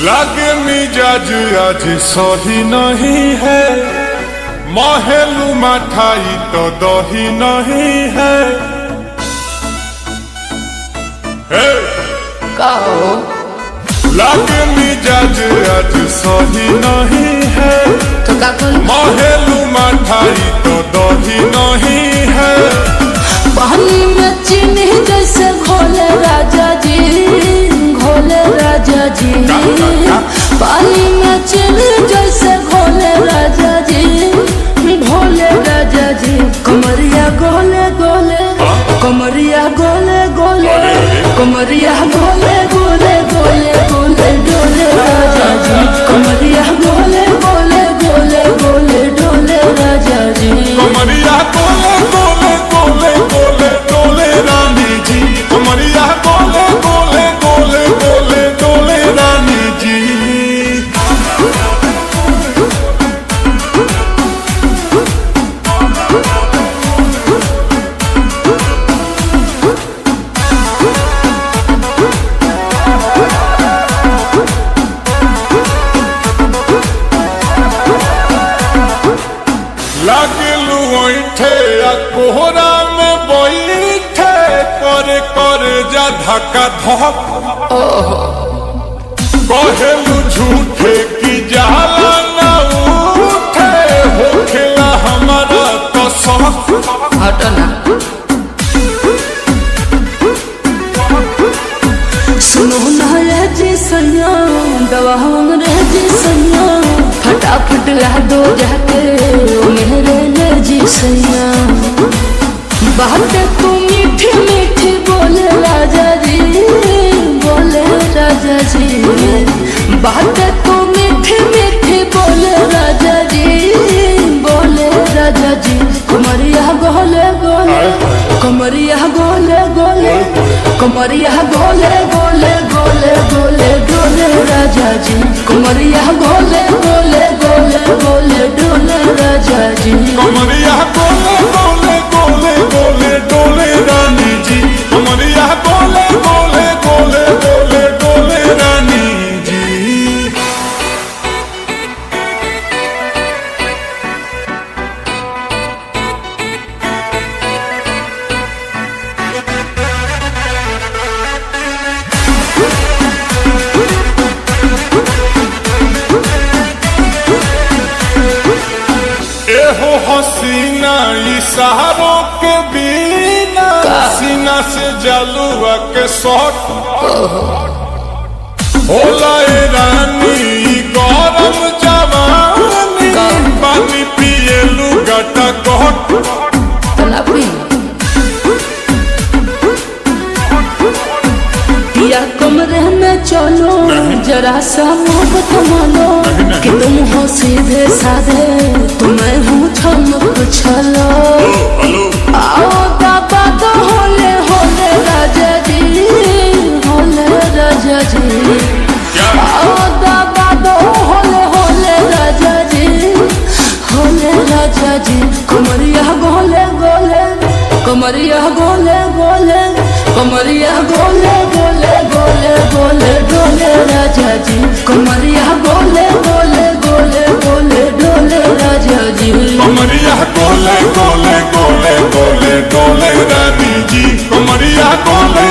लागे मिजाज आज सही नहीं है, महलू मठाई तो दही नहीं है। लागे मिजाज आज सही नहीं है, महलू मठाई तो दही नहीं है। पानी में चीनी जैसे घोले राजा जी, घोले राजा जी। पानी में चीनी जैसे घोले राजा जी, घोले राजा जी। कमरिया गोले गोले, कमरिया गोले गोले, कमरिया गोले गोले गोले गोले डोले राजा जी। कमरिया गोले गोले गोले गोले डोले राजा जी। कमरिया गोले गोले गोले गोले डोले रानी जी। कमरिया गोले गोले गोले गोले डोले रानी जी। लागलू ऐठे कोहरा में बैठे, करे करे जा धक्का धक। कहेलू झूठे की जाला न उठे, होखेला हमारा तो शौक। हटना सुनो ना रे जी सैया, दवा रे जी सैया। फटाफट ला दो जाके मेरे ले जी सैया। बातें तू मीठी मीठी बोले राजा जी, बोले राजा जी। बातें तू मीठी मीठी बोले राजा जी, बोले राजा जी। कमरिया गोले गोले, कमरिया गोले गोले, कमरिया गोले गोले गोले गोले डोले राजा जी। कमरिया गोले गोले गोले गोले डोले राजा जी। कमरिया गोले गोले गोले गोले डोले रानी जी। कमरिया गोले गोले गोले गोले डोले रानी जी। एहो हसीना इशारों के बिना, सीना से जलुआ के शॉट होला ए रानी। गरम जवानी पानी पिए लुगटा घट। पिया कमरे में चलो, जरा सा मोहब्बत मानो कि तुम हो सीधे साधे, तुम्हें हूँ ठमक छलो। आओ दाबा तो होले होले राजा जी, होले राजा जी। आओ दाबा तो होले होले राजा जी, होले राजा जी। कमरिया गोले गोले, कमरिया गोले गोले, कमरिया गोले गोले गोले गोले डोले राजा जी। कमरिया गोले गोले गोले गोले डोले राजा जी। कमरिया गोले गोले गोले गोले डोले रानी जी। कमरिया गोले